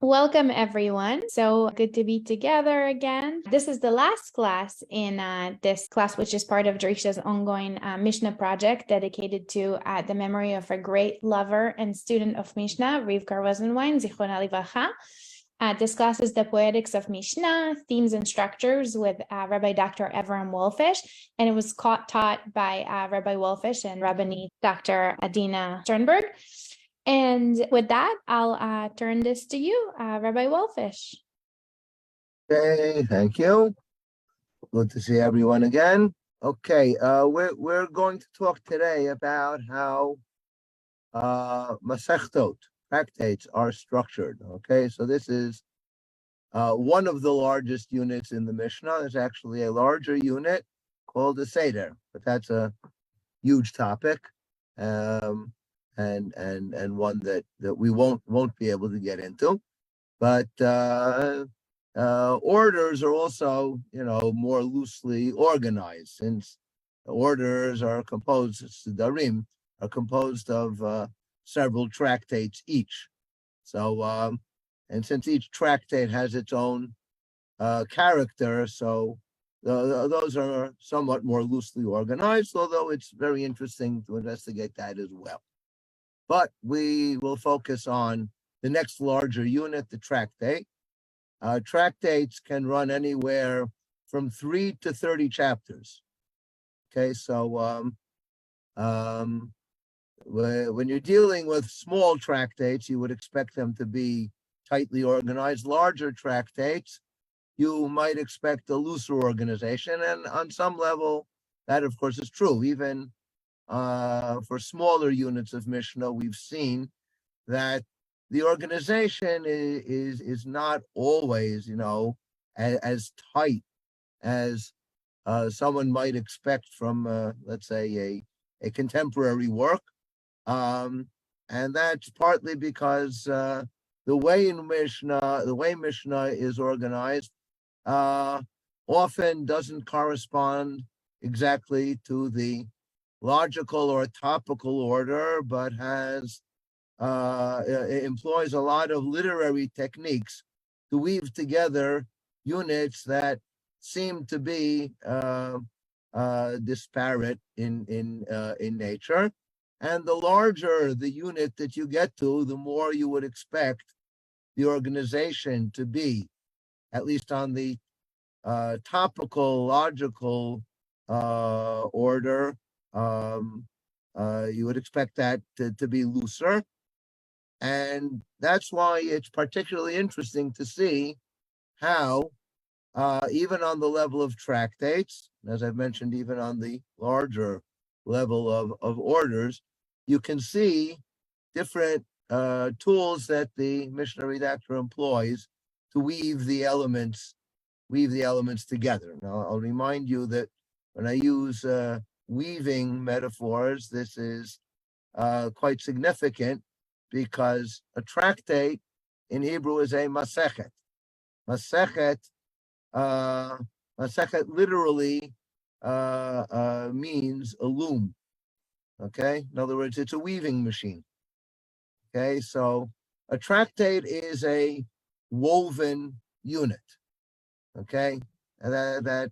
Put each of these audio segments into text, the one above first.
Welcome, everyone. So good to be together again. This is the last class in this class, which is part of Drisha's ongoing Mishnah project dedicated to the memory of a great lover and student of Mishnah, Rivka Rosenwein, Zichronah Livracha. This class is the Poetics of Mishnah, Themes and Structures with Rabbi Dr. Avram Walfish, and it was taught by Rabbi Walfish and Rabbani Dr. Adina Sternberg. And with that, I'll turn this to you, Rabbi Walfish. Okay, thank you. Good to see everyone again. Okay, we're going to talk today about how Masechtot, tractates, are structured. Okay, so this is one of the largest units in the Mishnah. There's actually a larger unit called the Seder, but that's a huge topic. And one that we won't be able to get into, but orders are also more loosely organized, since the orders are composed, Sidarim are composed of several tractates each. So and since each tractate has its own character, so those are somewhat more loosely organized, although it's very interesting to investigate that as well. But we will focus on the next larger unit, the tractate. Tractates can run anywhere from 3 to 30 chapters. Okay, so when you're dealing with small tractates, you would expect them to be tightly organized. Larger tractates, you might expect a looser organization, and on some level, that of course is true. Even for smaller units of Mishnah, we've seen that the organization is not always, as tight as someone might expect from, let's say, a contemporary work. And that's partly because the way Mishnah is organized often doesn't correspond exactly to the logical or topical order, but employs a lot of literary techniques to weave together units that seem to be disparate in nature. And the larger the unit that you get to, the more you would expect the organization to be, at least on the topical, logical order. You would expect that to be looser. And that's why it's particularly interesting to see how, even on the level of tractates, as I've mentioned, even on the larger level of orders, you can see different tools that the Mishnah redactor employs to weave the elements together. Now, I'll remind you that when I use weaving metaphors, this is quite significant, because a tractate in Hebrew is a masechet. Masechet literally means a loom. Okay, in other words, it's a weaving machine. Okay, so a tractate is a woven unit. Okay, and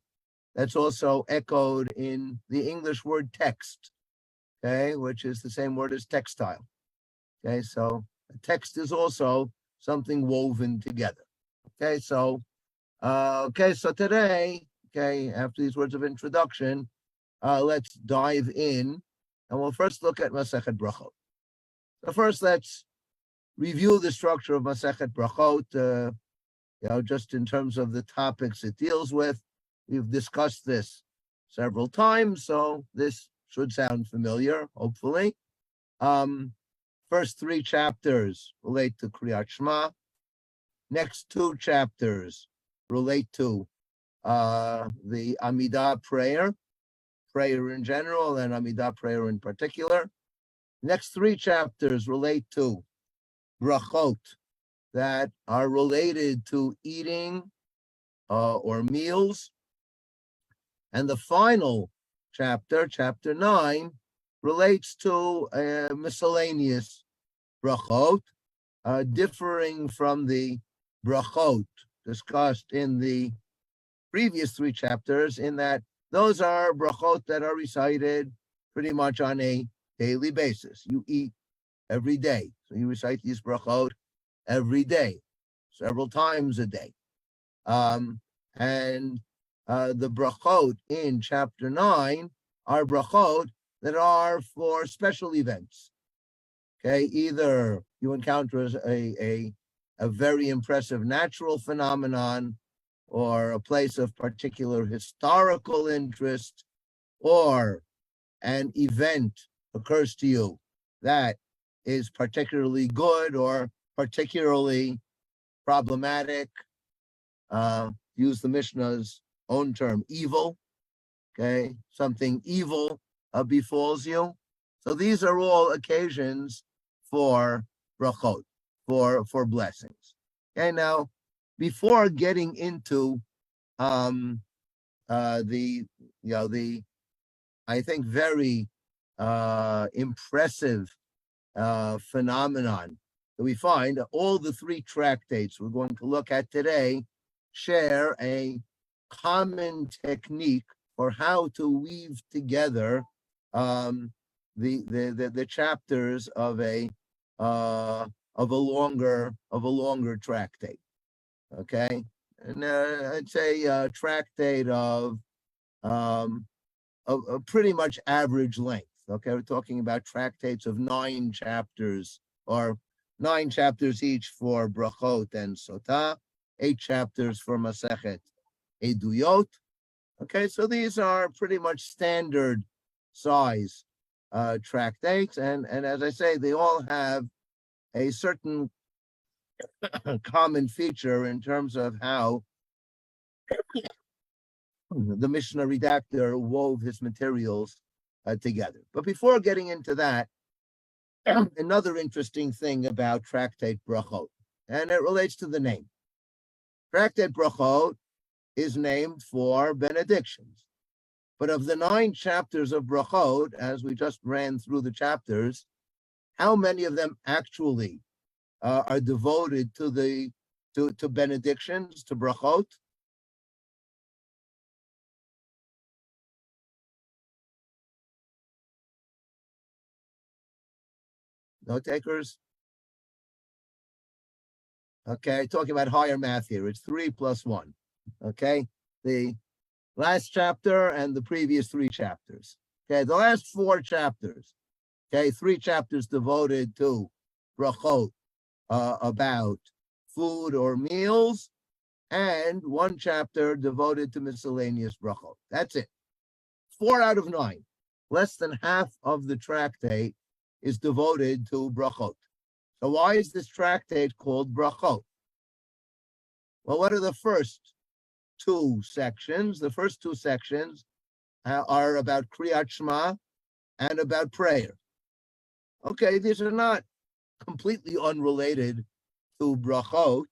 that's also echoed in the English word text, okay, which is the same word as textile. Okay, so a text is also something woven together. Okay, so today, after these words of introduction, let's dive in, and we'll first look at Masechet Brachot. So first, let's review the structure of Masechet Brachot. Just in terms of the topics it deals with. We've discussed this several times, so this should sound familiar, hopefully. First 3 chapters relate to Kriyat Shema. Next 2 chapters relate to the Amidah prayer in general, and Amidah prayer in particular. Next 3 chapters relate to Brachot that are related to eating or meals. And the final chapter, chapter 9, relates to miscellaneous brachot, differing from the brachot discussed in the previous three chapters, in that those are brachot that are recited pretty much on a daily basis. You eat every day, so you recite these brachot every day, several times a day. And the brachot in chapter 9 are brachot that are for special events. Okay, either you encounter a very impressive natural phenomenon, or a place of particular historical interest, or an event occurs to you that is particularly good or particularly problematic. Use the Mishnah's own term, evil. Okay, something evil befalls you. So these are all occasions for brachot, for blessings. Okay, now before getting into the I think very impressive phenomenon that we find, all the three tractates we're going to look at today share a common technique for how to weave together the chapters of a longer tractate. Okay, and I'd say a tractate of pretty much average length. Okay, we're talking about tractates of 9 chapters, or 9 chapters each for brachot and sotah, 8 chapters for Masechet Eduyot. Okay, so these are pretty much standard size tractates, and as I say, they all have a certain common feature in terms of how the Mishnah redactor wove his materials together. But before getting into that, another interesting thing about tractate brachot, and it relates to the name. Tractate brachot is named for benedictions. But of the 9 chapters of brachot, as we just ran through the chapters, how many of them actually are devoted to benedictions, to brachot? No takers? Okay, talking about higher math here. It's 3 plus 1. Okay, the last chapter and the previous 3 chapters. Okay, the last 4 chapters. Okay, 3 chapters devoted to brachot about food or meals, and 1 chapter devoted to miscellaneous brachot. That's it. 4 out of 9. Less than half of the tractate is devoted to brachot. So why is this tractate called brachot? Well, what are the first 2 sections? The first 2 sections are about Kriyat Shema and about prayer. Okay, these are not completely unrelated to brachot.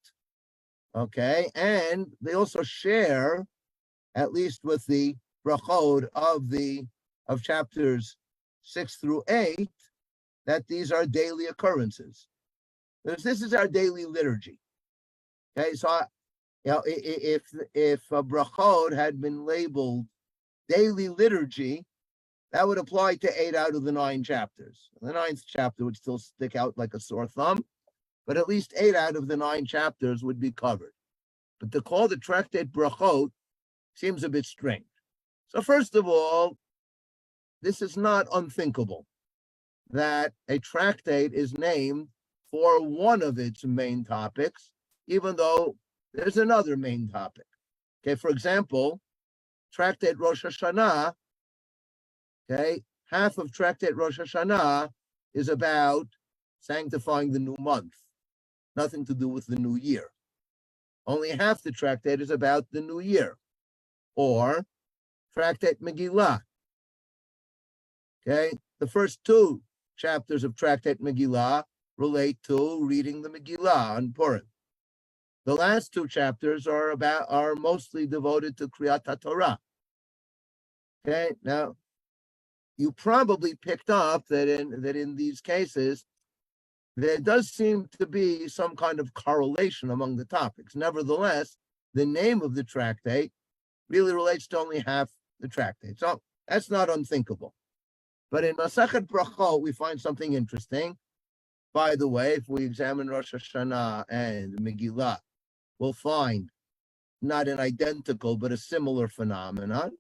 Okay, and they also share, at least with the brachot of chapters 6 through 8, that these are daily occurrences. This is our daily liturgy. Okay, so if a brachot had been labeled daily liturgy, that would apply to 8 out of the 9 chapters. The 9th chapter would still stick out like a sore thumb, but at least 8 out of the 9 chapters would be covered. But to call the tractate brachot seems a bit strange. So first of all, this is not unthinkable that a tractate is named for one of its main topics, even though there's another main topic. Okay, for example, tractate Rosh Hashanah, okay, half of tractate Rosh Hashanah is about sanctifying the new month, nothing to do with the new year. Only half the tractate is about the new year. Or tractate Megillah. Okay, the first 2 chapters of tractate Megillah relate to reading the Megillah on Purim. The last 2 chapters are mostly devoted to Kriyat HaTorah. Okay, now you probably picked up that in these cases there does seem to be some kind of correlation among the topics. Nevertheless, the name of the tractate really relates to only half the tractate. So that's not unthinkable. But in Masachet Brachot, we find something interesting. By the way, if we examine Rosh Hashanah and Megillah, we'll find not an identical, but a similar phenomenon.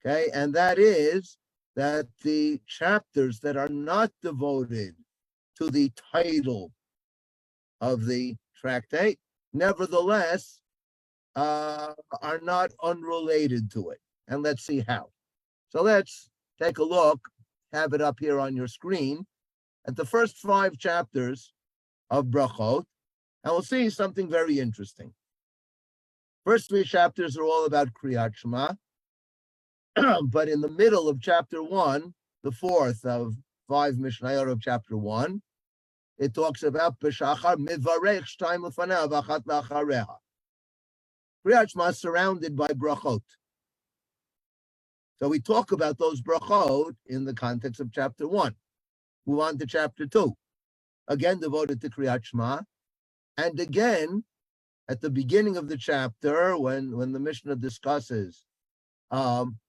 Okay, and that is that the chapters that are not devoted to the title of the tractate, nevertheless, are not unrelated to it. And let's see how. So let's take a look, have it up here on your screen, at the first 5 chapters of Brachot, and we'll see something very interesting. First 3 chapters are all about Kriyat Shema, but in the middle of chapter 1, the 4th of 5 Mishnayot of chapter 1, it talks about B'shachar mivarech shtayim lefaneh v'achat la'achareha. Kriyat Shema is surrounded by brachot. So we talk about those brachot in the context of chapter 1. Move on to chapter 2, again devoted to Kriyat Shema, and again at the beginning of the chapter when the Mishnah discusses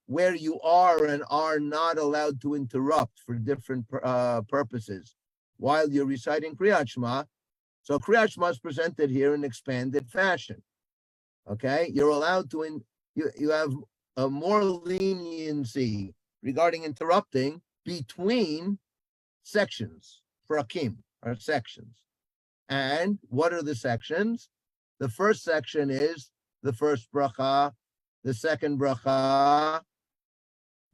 where you are and are not allowed to interrupt for different purposes while you're reciting Kriyat Shema. So Kriyat Shema is presented here in expanded fashion. Okay, you're allowed to, you have a more leniency regarding interrupting between sections, prakim, or sections. And what are the sections? The first section is the first bracha, the second bracha.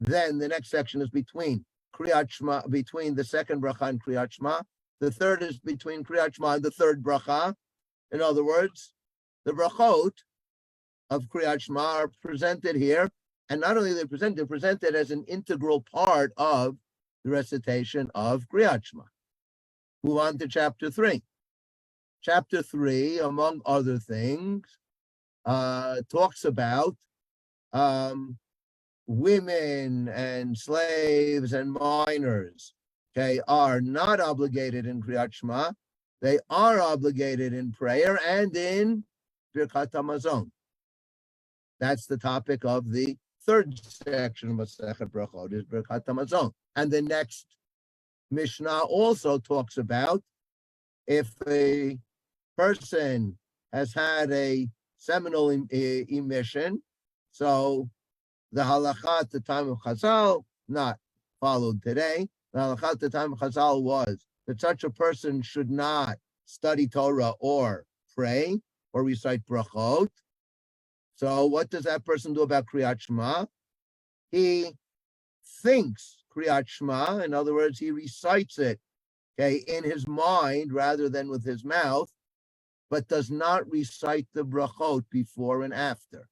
Then the next section is between Kriyat Shema, between the second bracha and Kriyat Shema. The third is between Kriyat Shema and the third bracha. In other words, the brachot of Kriyat Shema are presented here, and not only they're presented as an integral part of the recitation of Kriyat Shema. Move on to chapter 3. Chapter 3, among other things, talks about women and slaves and minors, okay, are not obligated in Kriyat Shema. They are obligated in prayer and in Birkat HaMazon. That's the topic of the third section of Masechet Brachot, is Birkat HaMazon. And the next Mishnah also talks about if a person has had a seminal emission, so the halakha at the time of Chazal, not followed today, the halakha at the time of Chazal was that such a person should not study Torah or pray or recite brachot. So what does that person do about Kriyat Shema? He thinks Kriyat Shema, in other words, he recites it, okay, in his mind rather than with his mouth, but does not recite the brachot before and after.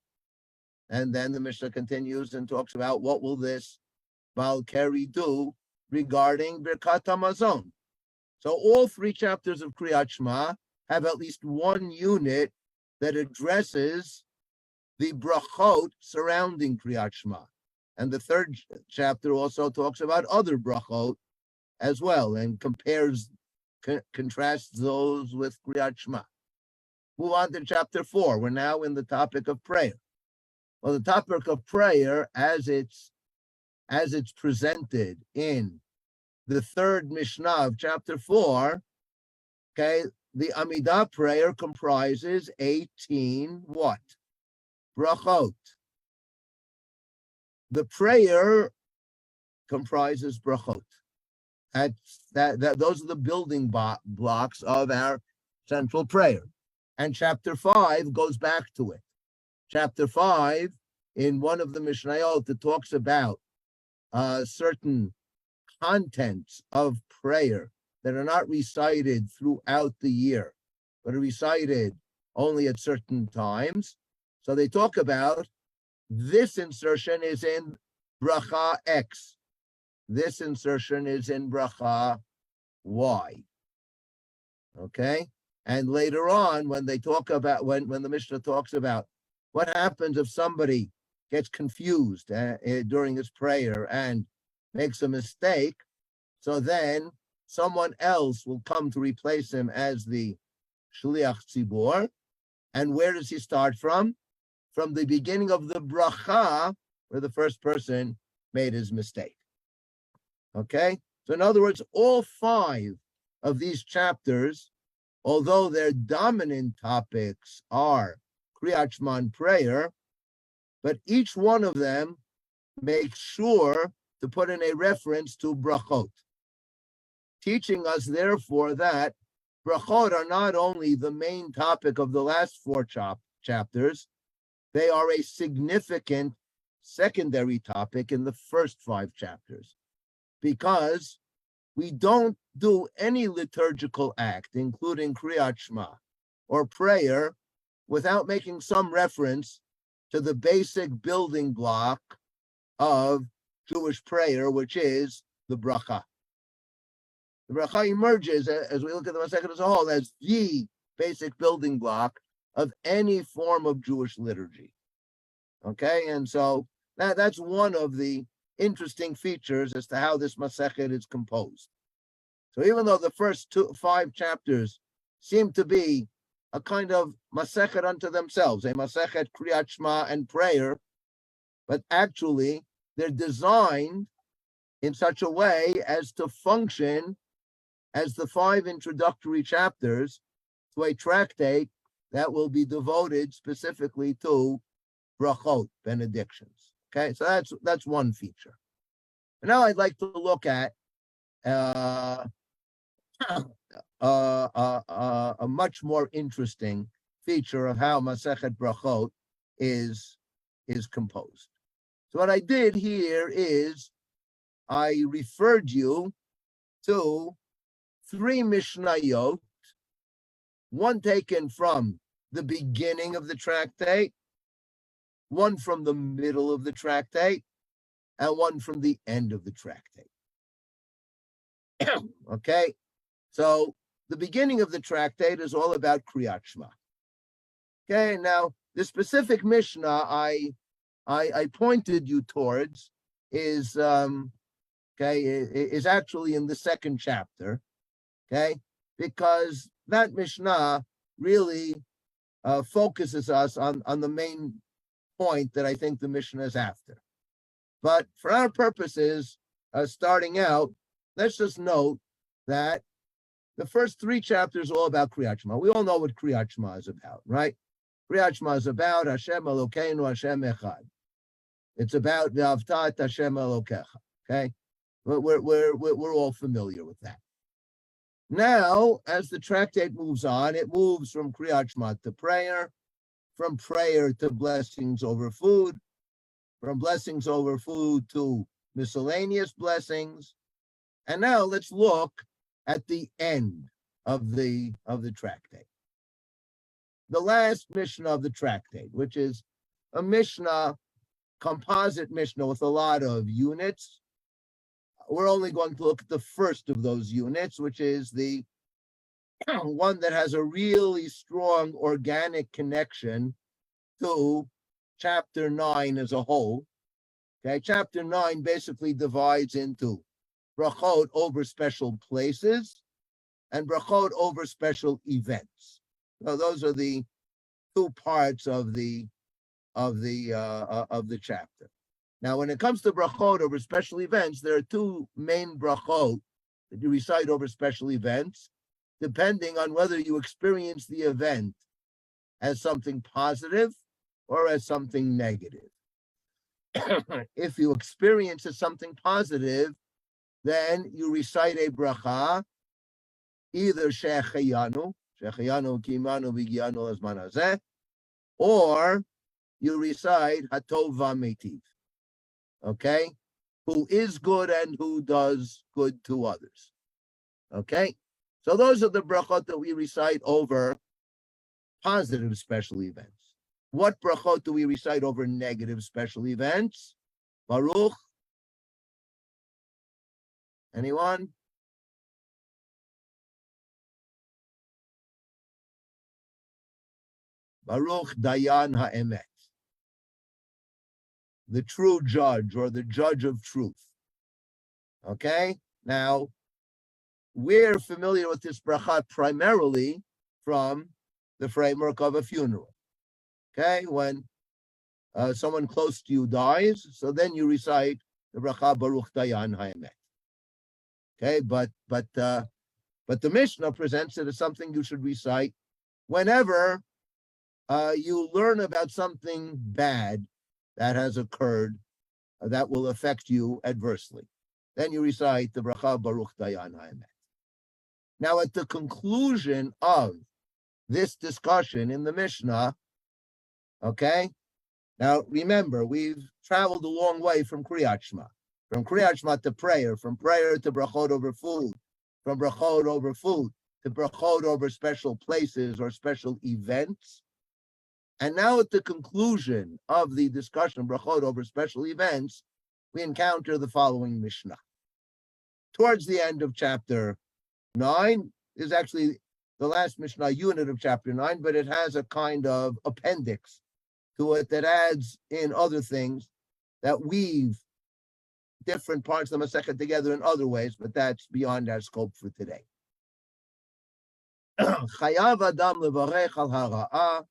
And then the Mishnah continues and talks about what will this Balkari do regarding Birkat HaMazon. So all 3 chapters of Kriyat Shema have at least one unit that addresses the brachot surrounding Kriyat Shema. And the third chapter also talks about other brachot as well and contrasts those with Kriyat Shema. Move on to chapter 4. We're now in the topic of prayer. Well, the topic of prayer, as it's presented in the third Mishnah of chapter 4, okay, the Amidah prayer comprises 18 what? Brachot. The prayer comprises brachot. Those are the building blocks of our central prayer. And chapter 5 goes back to it. Chapter 5, in one of the Mishnayot, it talks about certain contents of prayer that are not recited throughout the year, but are recited only at certain times. So they talk about this insertion is in bracha X. This insertion is in bracha Y. Okay? And later on, when they talk about, when the Mishnah talks about what happens if somebody gets confused during his prayer and makes a mistake, so then someone else will come to replace him as the Shliach Tzibor. And where does he start from? From the beginning of the bracha, where the first person made his mistake. Okay? So in other words, all 5 of these chapters, although their dominant topics are Kriyat Shema and prayer, but each one of them makes sure to put in a reference to brachot, teaching us, therefore, that brachot are not only the main topic of the last 4 chapters, they are a significant secondary topic in the first 5 chapters, because we don't do any liturgical act, including Kriyat Shema or prayer, without making some reference to the basic building block of Jewish prayer, which is the bracha. The bracha emerges, as we look at the Masechet as a whole, as the basic building block of any form of Jewish liturgy. Okay, and so that's one of the interesting features as to how this Masechet is composed. So even though the first 5 chapters seem to be a kind of Masechet unto themselves, a Masechet Kriyat Shema and prayer, but actually they're designed in such a way as to function as the 5 introductory chapters to a tractate that will be devoted specifically to brachot, benedictions. Okay, so that's one feature. And now I'd like to look at a much more interesting feature of how Masechet Brachot is composed. So what I did here is I referred you to 3 Mishnayot, one taken from the beginning of the tractate, one from the middle of the tractate, and one from the end of the tractate. Okay, so the beginning of the tractate is all about Kriyat Shema. Okay, now the specific Mishnah I pointed you towards is is actually in the 2nd chapter. Okay, because that Mishnah really focuses us on the main point that I think the Mishnah is after. But for our purposes, starting out, let's just note that the first 3 chapters are all about Kriyat Shema. We all know what Kriyat Shema is about, right? Kriyat Shema is about Hashem Elokeinu, Hashem Echad. It's about V'avtat Hashem Elokecha. Okay, we're all familiar with that. Now, as the tractate moves on, it moves from Kriyat Shema to prayer, from prayer to blessings over food, from blessings over food to miscellaneous blessings. And now let's look at the end of the tractate. The last Mishnah of the tractate, which is a Mishnah, composite Mishnah with a lot of units. We're only going to look at the first of those units, which is the one that has a really strong organic connection to chapter 9 as a whole. Okay, chapter 9 basically divides into brachot over special places and brachot over special events. So those are the 2 parts of the chapter. Now, when it comes to brachot over special events, there are 2 main brachot that you recite over special events, depending on whether you experience the event as something positive or as something negative. If you experience as something positive, then you recite a bracha, either Shechayanu Kimanu Vigyanu Azman Hazeh, or you recite Hatov V'Meitiv. Okay, who is good and who does good to others. Okay, so those are the brachot that we recite over positive special events. What brachot do we recite over negative special events? Baruch. Anyone? Baruch Dayan Ha'emet, the true judge or the judge of truth. Okay, now we're familiar with this bracha primarily from the framework of a funeral. Okay, when someone close to you dies, so then you recite the bracha Baruch Dayan Haemet. Okay, but the Mishnah presents it as something you should recite whenever you learn about something bad that has occurred that will affect you adversely. Then you recite the bracha Baruch Dayan Haemet. Now, at the conclusion of this discussion in the Mishnah, okay, now remember, we've traveled a long way from Kriyat Shema, from Kriyat Shema to prayer, from prayer to brachot over food, from brachot over food to brachot over special places or special events. And now at the conclusion of the discussion of brachot over special events, we encounter the following Mishnah. Towards the end of chapter 9 is actually the last Mishnah unit of chapter 9, but it has a kind of appendix to it that adds in other things that weave different parts of the Masechet together in other ways, but that's beyond our scope for today. Chayav adam levarech al hara'ah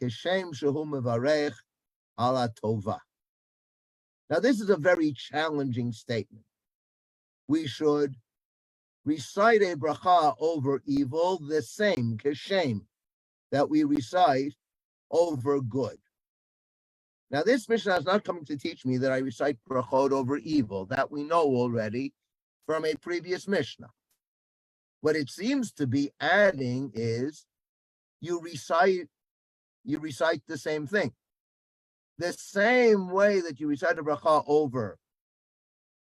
kishem shehu mevarech al hatova. Now, this is a very challenging statement. We should recite a bracha over evil the same, kishem, that we recite over good. Now, this Mishnah is not coming to teach me that I recite brachot over evil. That we know already from a previous Mishnah. What it seems to be adding is you recite the same thing. The same way that you recite a bracha over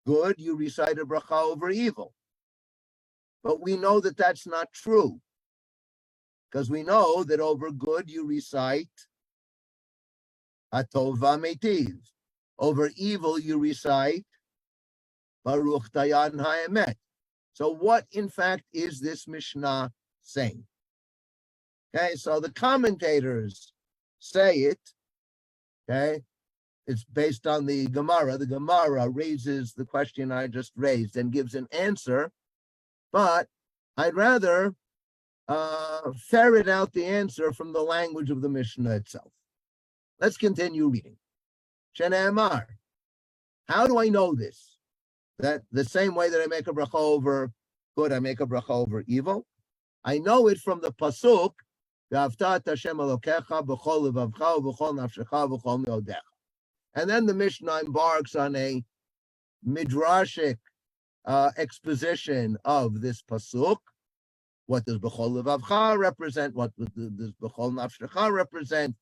good, you recite a bracha over evil. But we know that that's not true, because we know that over good you recite Atova Metiv. Over evil you recite Baruch Dayan Haemet. So what, in fact, is this Mishnah saying? Okay, so the commentators say it, okay? It's based on the Gemara. The Gemara raises the question I just raised and gives an answer, but I'd rather ferret out the answer from the language of the Mishnah itself. Let's continue reading. Shene'emar. How do I know this? That the same way that I make a bracha over good, I make a bracha over evil? I know it from the pasuk, V'avtat Hashem Elokecha b'chol levavcha v'chol nafshecha v'chol meodecha. And then the Mishnah embarks on a midrashic exposition of this pasuk. What does b'chol levavcha represent? What does b'chol nafshecha represent?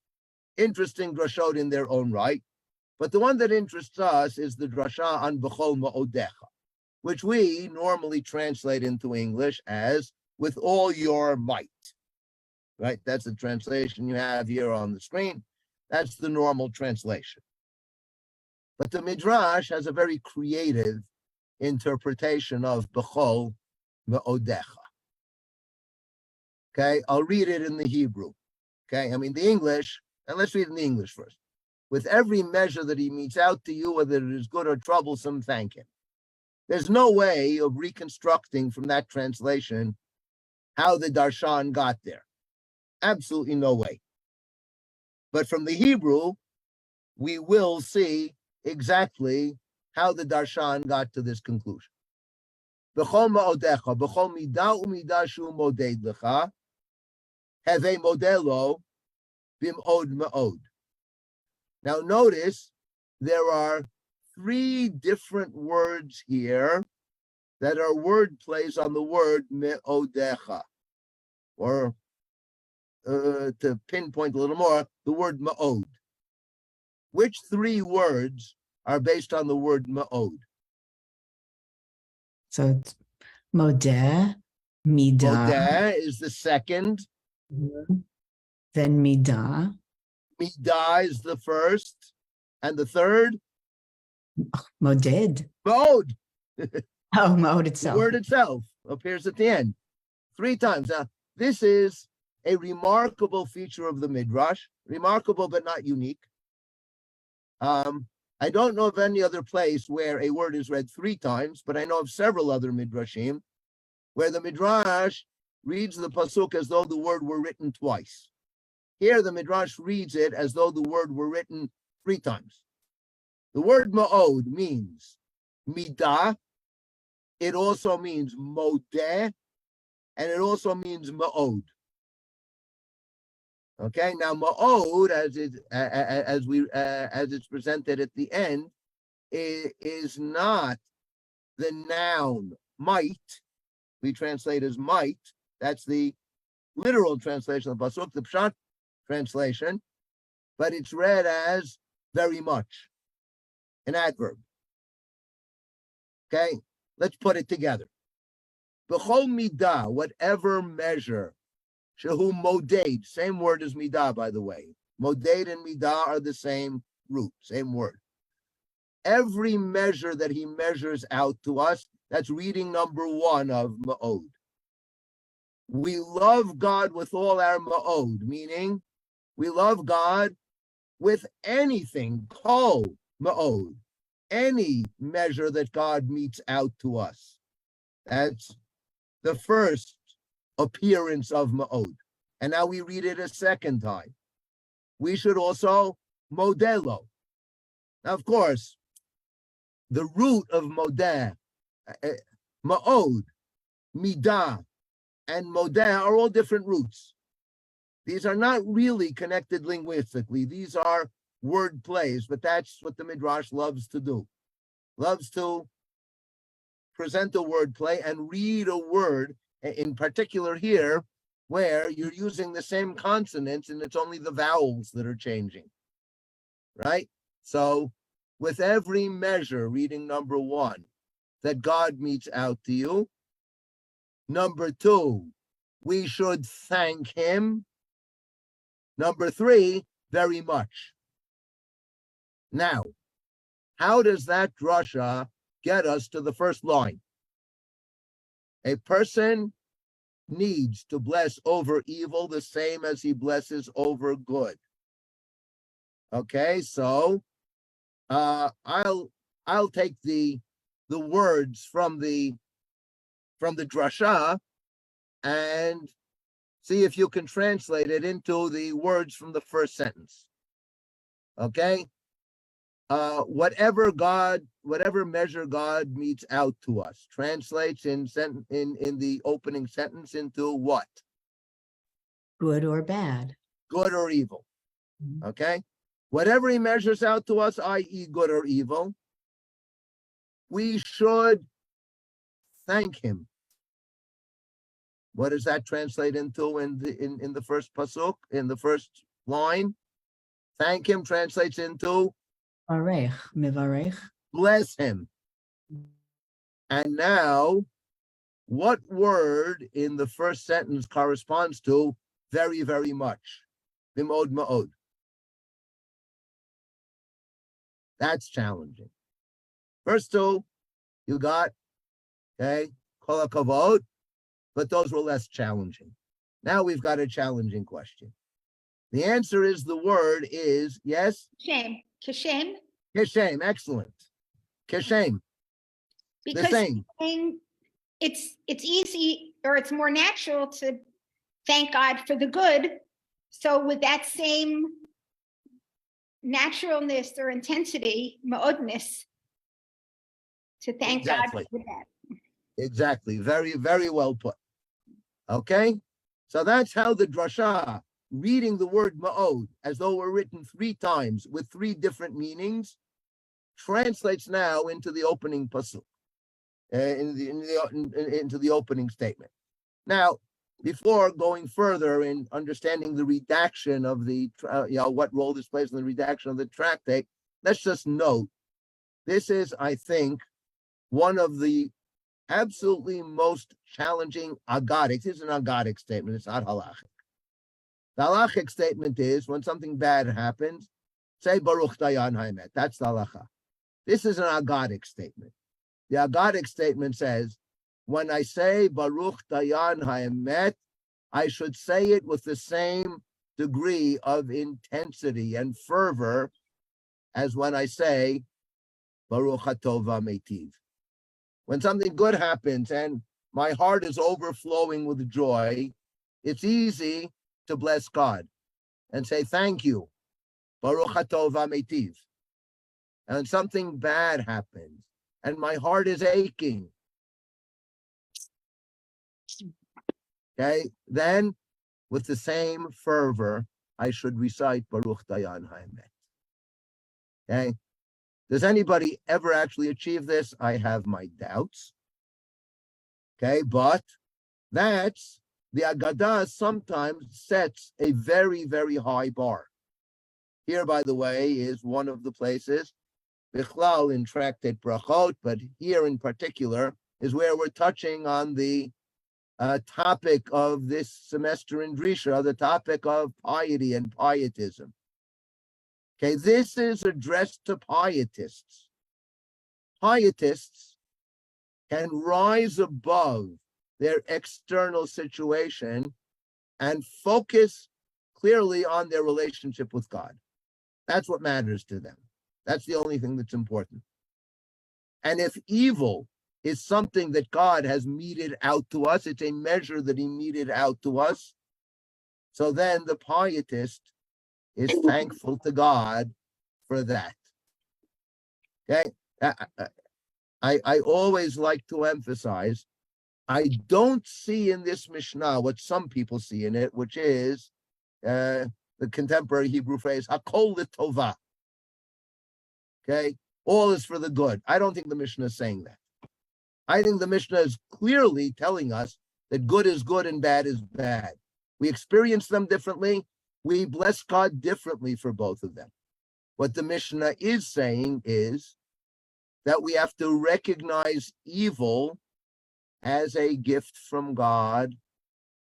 Interesting drashot in their own right. But the one that interests us is the drasha on b'chol meodecha, which we normally translate into English as with all your might. Right? That's the translation you have here on the screen. That's the normal translation. But the Midrash has a very creative interpretation of b'chol meodecha. Okay, I'll read it in the Hebrew. Okay, I mean the English, and let's read it in the English first. With every measure that he meets out to you, whether it is good or troublesome, thank him. There's no way of reconstructing from that translation how the Darshan got there. Absolutely no way. But from the Hebrew, we will see exactly how the Darshan got to this conclusion. B'chol ma'odecha, b'chol midah u'midah shu moded lecha, heve modelo bim'od ma'od. Now notice there are 3 different words here that are word plays on the word me'odecha, or to pinpoint a little more, the word ma'od. Which 3 words are based on the word ma'od? So it's modeh, midah. Modeh is the second. Then midah. Midah is the first. And the third? Moded. Ma'od. Oh, mode itself. The word itself appears at the end 3 times. Now, this is a remarkable feature of the Midrash, remarkable but not unique. I don't know of any other place where a word is read 3 times, but I know of several other Midrashim where the Midrash reads the pasuk as though the word were written twice. Here, the Midrash reads it as though the word were written 3 times. The word ma'od means midah. It also means modeh, and it also means ma'od. Okay, now ma'od, as it's presented at the end, is not the noun might. We translate as might. That's the literal translation of the pasuk, the pshat translation, but it's read as very much, an adverb. Okay, let's put it together. B'chol midah, whatever measure, shehu moded, same word as midah, by the way. Moded and midah are the same root, same word. Every measure that he measures out to us, that's reading number 1 of ma'od. We love God with all our ma'od, meaning we love God with anything, kol ma'od, any measure that God meets out to us. That's the first appearance of ma'od. And now we read it a second time. We should also modelo. Now, of course, the root of modeh, ma'od, midah, and modeh are all different roots. These are not really connected linguistically. These are word plays, but that's what the Midrash loves to do. Loves to present a word play and read a word, in particular here, where you're using the same consonants and it's only the vowels that are changing, right? So with every measure, reading number 1, that God meets out to you. Number 2, we should thank him. Number 3, very much. Now, how does that drasha get us to the first line? A person needs to bless over evil the same as he blesses over good. Okay, so I'll take the words from the drasha and see if you can translate it into the words from the first sentence. Okay? Whatever measure God meets out to us translates in the opening sentence into what? Good or bad. Good or evil. Okay? Whatever he measures out to us, i.e. good or evil, we should thank him. What does that translate into in the first pasuk, in the first line? Thank him translates into Varech, mivarech. bless him. And now, what word in the first sentence corresponds to very, very much? Bimod ma'od. That's challenging. First 2, you got, okay, kol hakavod, but those were less challenging. Now we've got a challenging question. The answer is, the word is, yes? Shame. Kishem. Kishem, excellent. Kishem, Because the same. it's easy, or it's more natural to thank God for the good. So with that same naturalness or intensity, ma'odness, to thank Exactly. God for that. Exactly. Very, very well put. Okay? So that's how the drasha, reading the word ma'od as though it were written 3 times with 3 different meanings, translates now into the opening pasuk, into the opening statement. Now, before going further in understanding the redaction of the, what role this plays in the redaction of the tractate, let's just note, this is, I think, one of the absolutely most challenging aggadic. This is an aggadic statement, it's not halakhic. The halakhic statement is, when something bad happens, say Baruch Dayan Haemet. That's the halacha. This is an aggadic statement. The aggadic statement says, when I say Baruch Dayan Haemet, I should say it with the same degree of intensity and fervor as when I say Baruch HaTov HaMeitiv. When something good happens, and my heart is overflowing with joy, it's easy to bless God and say, thank you. Baruch atov ha'meitiv. And something bad happens, and my heart is aching. Okay, then with the same fervor, I should recite Baruch Dayan Ha'emet. Okay, does anybody ever actually achieve this? I have my doubts. Okay, but that's the Aggadah sometimes sets a very, very high bar. Here, by the way, is one of the places, Bichlal in Tractate Brachot, but here in particular is where we're touching on the topic of this semester in Drisha, the topic of piety and pietism. Okay, this is addressed to pietists. Pietists can rise above their external situation and focus clearly on their relationship with God. That's what matters to them. That's the only thing that's important. And if evil is something that God has meted out to us, it's a measure that he meted out to us, so then the pietist is thankful to God for that. Okay? I always like to emphasize, I don't see in this Mishnah what some people see in it, which is the contemporary Hebrew phrase, hakol l'tova. Okay? All is for the good. I don't think the Mishnah is saying that. I think the Mishnah is clearly telling us that good is good and bad is bad. We experience them differently. We bless God differently for both of them. What the Mishnah is saying is that we have to recognize evil as a gift from God,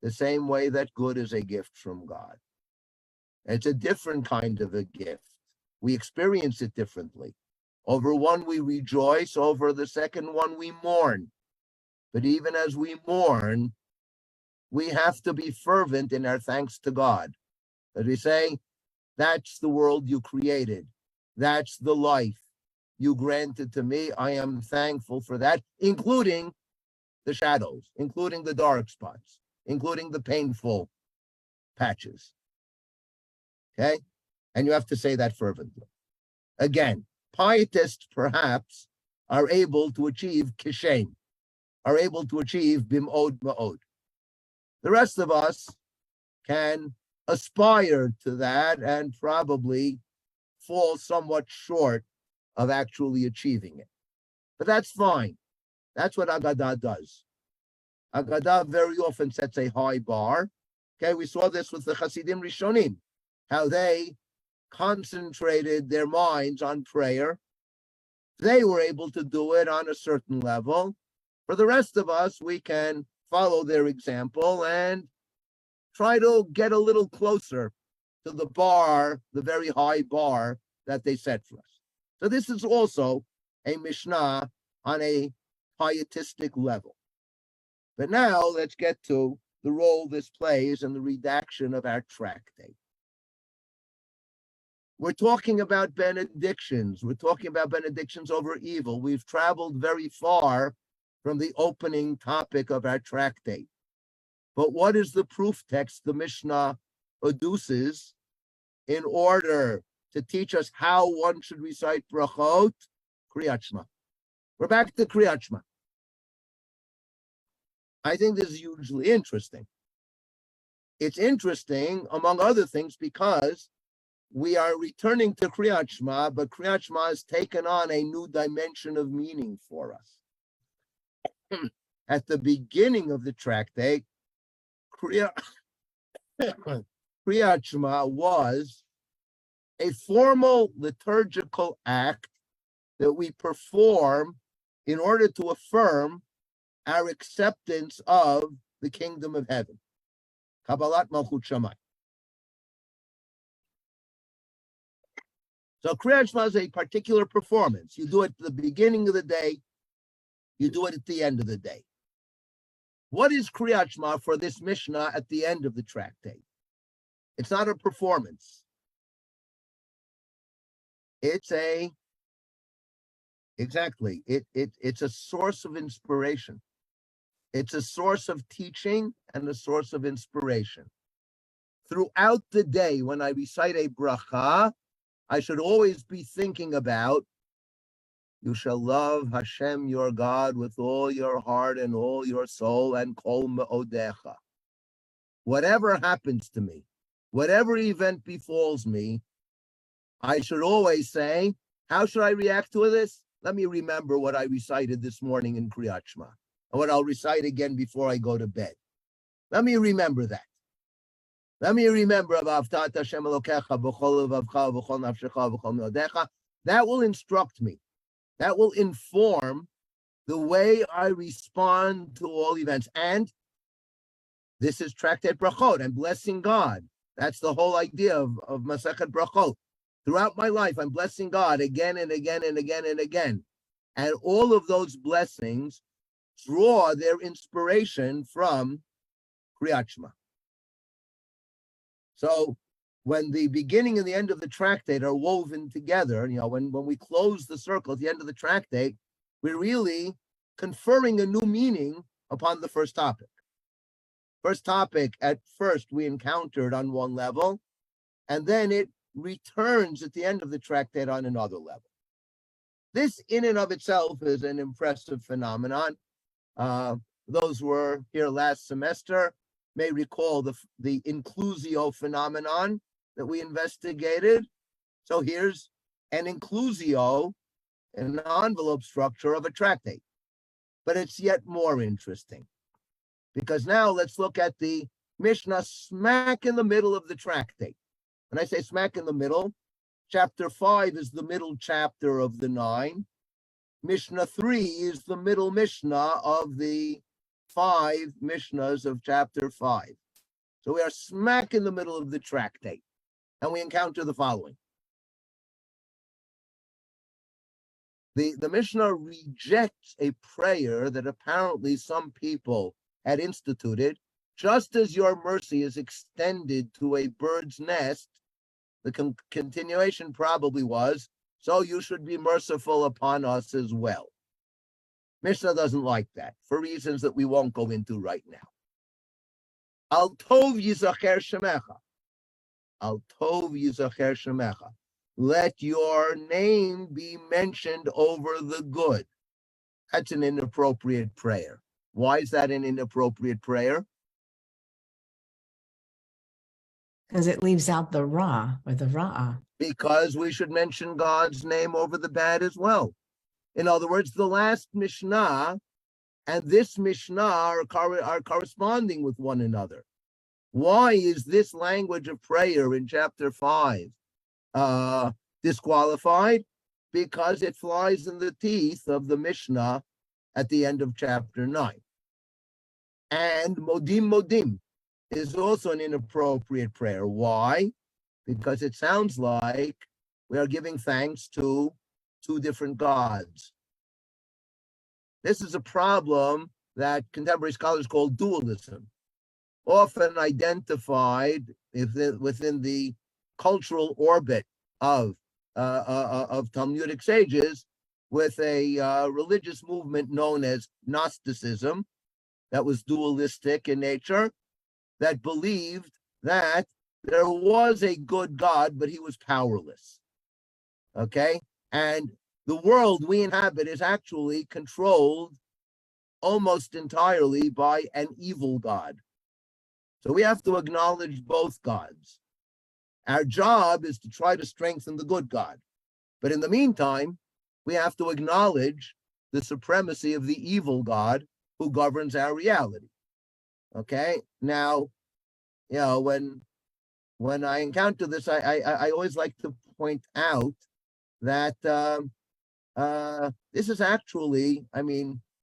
the same way that good is a gift from God. It's a different kind of a gift. We experience it differently. Over one we rejoice, over the second one we mourn. But even as we mourn, we have to be fervent in our thanks to God. As we say, that's the world you created. That's the life you granted to me. I am thankful for that, including the shadows, including the dark spots, including the painful patches. Okay? And you have to say that fervently. Again, pietists perhaps are able to achieve kishem, are able to achieve bim'od ma'od. The rest of us can aspire to that and probably fall somewhat short of actually achieving it. But that's fine. That's what Aggadah does. Aggadah very often sets a high bar. Okay, we saw this with the Hasidim Rishonim, how they concentrated their minds on prayer. They were able to do it on a certain level. For the rest of us, we can follow their example and try to get a little closer to the bar, the very high bar that they set for us. So this is also a Mishnah on a pietistic level. But now let's get to the role this plays in the redaction of our tractate. We're talking about benedictions. We're talking about benedictions over evil. We've traveled very far from the opening topic of our tractate. But what is the proof text the Mishnah adduces in order to teach us how one should recite brachot? Kriyat Shema. We're back to Kriyat Shema. I think this is hugely interesting. It's interesting, among other things, because we are returning to Kriyat Shema, but Kriyat Shema has taken on a new dimension of meaning for us. At the beginning of the tractate, Kriyat Shema was a formal liturgical act that we perform in order to affirm our acceptance of the kingdom of heaven. Kabbalat Malchut Shammai. So Kriyat Shema is a particular performance. You do it at the beginning of the day, you do it at the end of the day. What is Kriyat Shema for this Mishnah at the end of the tractate? It's not a performance. It's it's a source of inspiration. It's a source of teaching and a source of inspiration. Throughout the day, when I recite a bracha, I should always be thinking about, you shall love Hashem your God with all your heart and all your soul and kol me'odecha. Whatever happens to me, whatever event befalls me, I should always say, how should I react to this? Let me remember what I recited this morning in Kriyat Shema, and what I'll recite again before I go to bed. Let me remember that. Let me remember V'ahavta Hashem Elokecha b'chol levavcha v'chol nafshecha v'chol me'odecha. That will instruct me. That will inform the way I respond to all events. And this is tractate brachot. I'm blessing God. That's the whole idea of Masechet Brachot. Throughout my life, I'm blessing God again and again and again and again. And all of those blessings draw their inspiration from Kriyat Shema. So when the beginning and the end of the tractate are woven together, when we close the circle at the end of the tractate, we're really conferring a new meaning upon the first topic. First topic, at first, we encountered on one level, and then it returns at the end of the tractate on another level. This in and of itself is an impressive phenomenon. Those who were here last semester may recall the inclusio phenomenon that we investigated. So here's an inclusio, an envelope structure of a tractate. But it's yet more interesting, because now let's look at the Mishnah smack in the middle of the tractate. When I say smack in the middle, chapter 5 is the middle chapter of the 9. Mishnah 3 is the middle Mishnah of the 5 Mishnahs of chapter 5. So we are smack in the middle of the tractate, and we encounter the following. The Mishnah rejects a prayer that apparently some people had instituted. Just as your mercy is extended to a bird's nest, the continuation probably was, so you should be merciful upon us as well. Mishnah doesn't like that, for reasons that we won't go into right now. Al tov yizacher shemecha. Al tov yizacher shemecha. Let your name be mentioned over the good. That's an inappropriate prayer. Why is that an inappropriate prayer? Because it leaves out the ra or the ra'ah. Because we should mention God's name over the bad as well. In other words, the last Mishnah and this Mishnah are corresponding with one another. Why is this language of prayer in chapter 5 disqualified? Because it flies in the teeth of the Mishnah at the end of chapter 9. And modim modim is also an inappropriate prayer. Why? Because it sounds like we are giving thanks to two different gods. This is a problem that contemporary scholars call dualism, often identified within the cultural orbit of Talmudic sages with a religious movement known as Gnosticism that was dualistic in nature, that believed that there was a good God, but he was powerless. Okay? And the world we inhabit is actually controlled almost entirely by an evil God. So we have to acknowledge both gods. Our job is to try to strengthen the good God. But in the meantime, we have to acknowledge the supremacy of the evil God who governs our reality. Okay? Now, when I encounter this, I always like to point out that this is actually,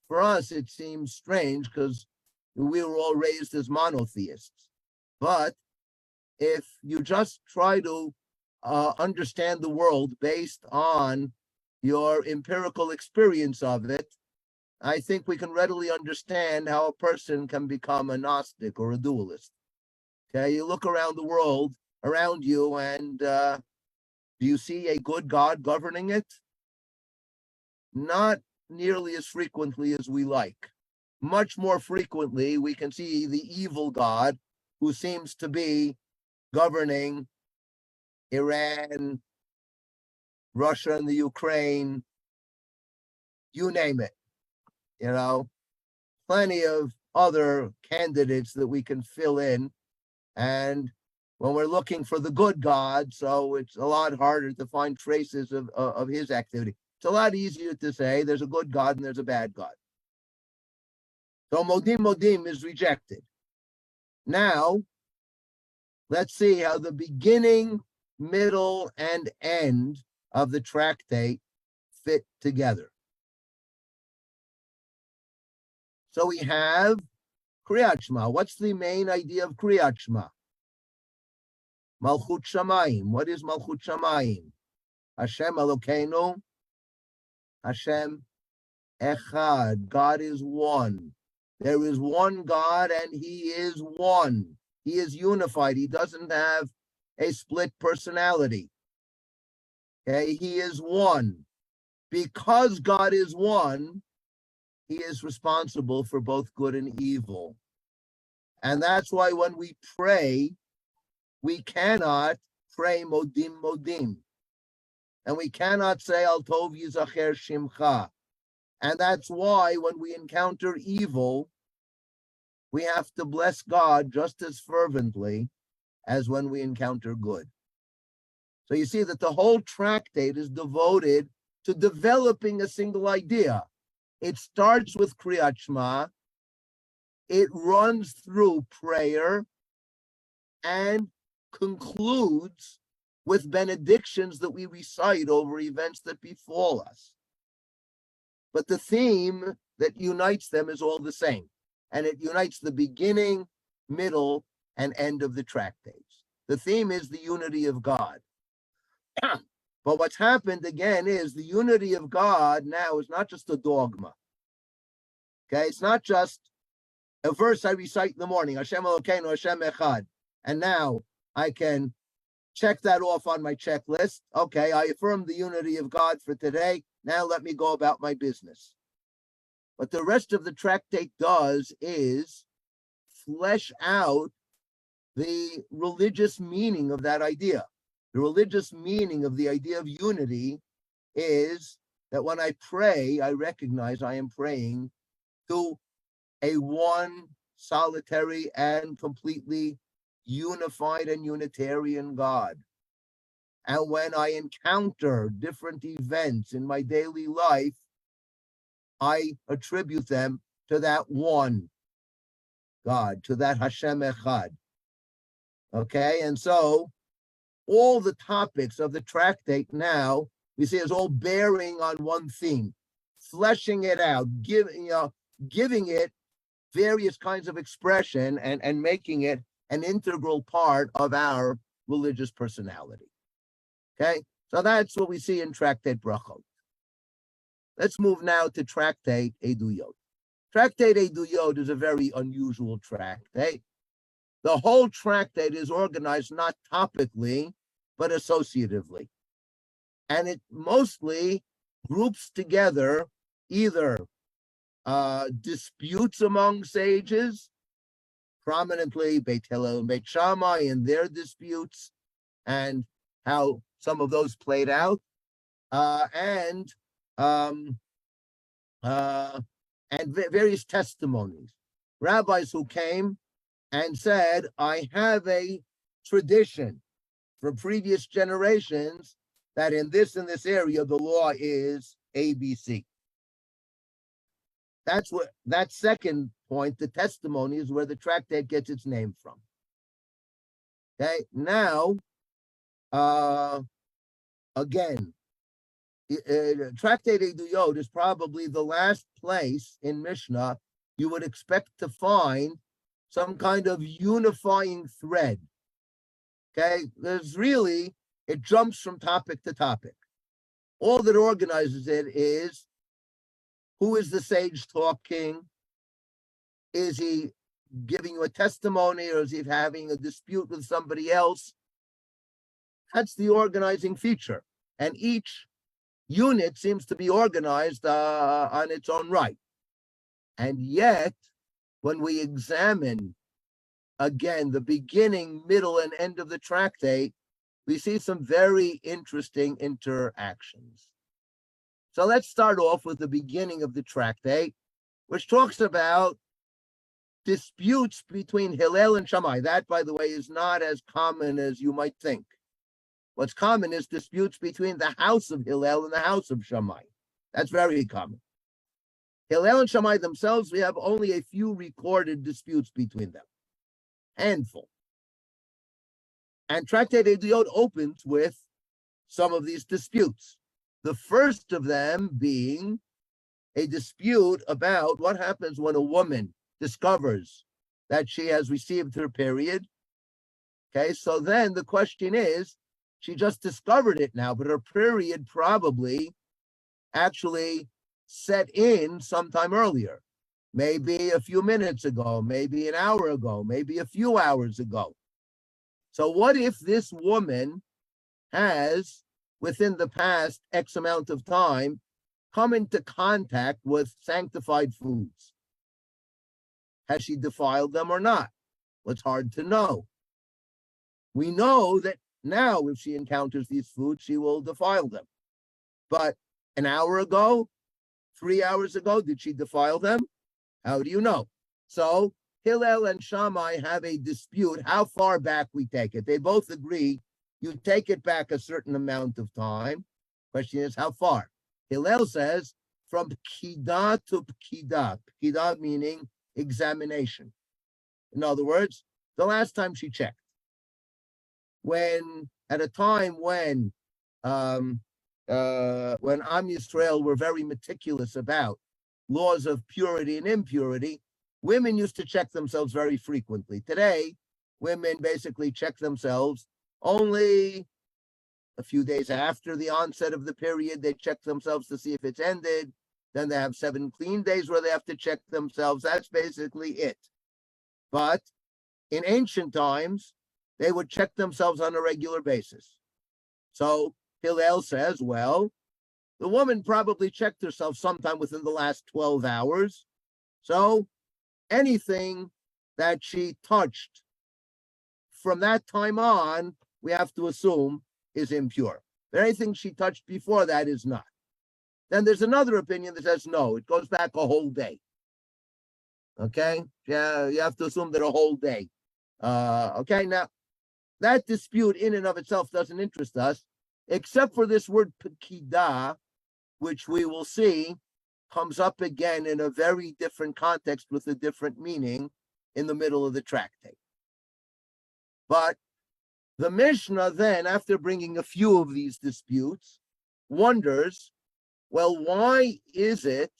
for us, it seems strange because we were all raised as monotheists. But if you just try to understand the world based on your empirical experience of it, I think we can readily understand how a person can become a Gnostic or a dualist. Okay, you look around the world around you, and do you see a good God governing it? Not nearly as frequently as we like. much more frequently we can see the evil God who seems to be governing Iran, Russia, and the Ukraine, you name it. Plenty of other candidates that we can fill in. And when we're looking for the good God, so it's a lot harder to find traces of his activity. It's a lot easier to say there's a good God and there's a bad God. So modim is rejected. Now, let's see how the beginning, middle, and end of the tractate fit together. So we have Kriyat Shema. What's the main idea of Kriyat Shema? Malchut Shamayim. What is Malchut Shamayim? Hashem Elokeinu, Hashem Echad. God is one. There is one God and he is one. He is unified. He doesn't have a split personality. Okay, he is one. Because God is one, he is responsible for both good and evil. And that's why when we pray, we cannot pray modim modim. And we cannot say al tov yizacher shimcha. And that's why when we encounter evil, we have to bless God just as fervently as when we encounter good. So you see that the whole tractate is devoted to developing a single idea. It starts with Kriyat Shema, it runs through prayer, and concludes with benedictions that we recite over events that befall us. But the theme that unites them is all the same, and it unites the beginning, middle, and end of the tractates. The theme is the unity of God. But what's happened again is the unity of God now is not just a dogma. Okay, it's not just a verse I recite in the morning, Hashem Elokeinu, Hashem Echad, and now I can check that off on my checklist. Okay, I affirm the unity of God for today. Now let me go about my business. What the rest of the tractate does is flesh out the religious meaning of that idea. The religious meaning of the idea of unity is that when I pray, I recognize I am praying to a one, solitary, and completely unified and Unitarian God. And when I encounter different events in my daily life, I attribute them to that one God, to that Hashem Echad. Okay, and so all the topics of the tractate now, we see is all bearing on one theme, fleshing it out, giving it various kinds of expression and making it an integral part of our religious personality. Okay, so that's what we see in Tractate Brachot. Let's move now to Tractate Eduyot. Tractate Eduyot is a very unusual tractate. The whole tractate is organized not topically, but associatively. And it mostly groups together either disputes among sages, prominently Beit Hillel and Beit Shammai in their disputes, and how some of those played out, and various testimonies. Rabbis who came and said, I have a tradition from previous generations that in this area, the law is ABC. That's what that second point, the testimony, is where the tractate gets its name from. Okay, now, again, Tractate Eduyot is probably the last place in Mishnah you would expect to find some kind of unifying thread. Okay, it jumps from topic to topic. All that organizes it is, who is the sage talking? Is he giving you a testimony, or is he having a dispute with somebody else? That's the organizing feature. And each unit seems to be organized on its own right. And yet, when we examine again the beginning, middle, and end of the tractate, we see some very interesting interactions. So let's start off with the beginning of the tractate, which talks about disputes between Hillel and Shammai. That, by the way, is not as common as you might think. What's common is disputes between the house of Hillel and the house of Shammai. That's very common. Hillel and Shammai themselves, we have only a few recorded disputes between them. Handful. And Tractate Ediot opens with some of these disputes. The first of them being a dispute about what happens when a woman discovers that she has received her period. Okay, so then the question is, she just discovered it now, but her period probably actually set in sometime earlier, maybe a few minutes ago, maybe an hour ago, maybe a few hours ago. So what if this woman has, within the past X amount of time, come into contact with sanctified foods? Has she defiled them or not? Well, it's hard to know. We know that now if she encounters these foods, she will defile them. But an hour ago, 3 hours ago, did she defile them? How do you know? So Hillel and Shammai have a dispute how far back we take it. They both agree you take it back a certain amount of time. Question is, how far? Hillel says from pkida to pkida. Pkida meaning examination. In other words, the last time she checked. When, at a time when Am Yisrael were very meticulous about laws of purity and impurity, women used to check themselves very frequently. Today, women basically check themselves only a few days after the onset of the period. They check themselves to see if it's ended. Then they have 7 clean days where they have to check themselves. That's basically it. But in ancient times, they would check themselves on a regular basis. So Hillel says, well, the woman probably checked herself sometime within the last 12 hours. So anything that she touched from that time on, we have to assume is impure. But anything she touched before that is not. Then there's another opinion that says, no, it goes back a whole day. Okay? Yeah, you have to assume that a whole day. Okay, now, that dispute in and of itself doesn't interest us, except for this word pekida, which we will see comes up again in a very different context with a different meaning in the middle of the tractate. But the Mishnah then, after bringing a few of these disputes, wonders, well, why is it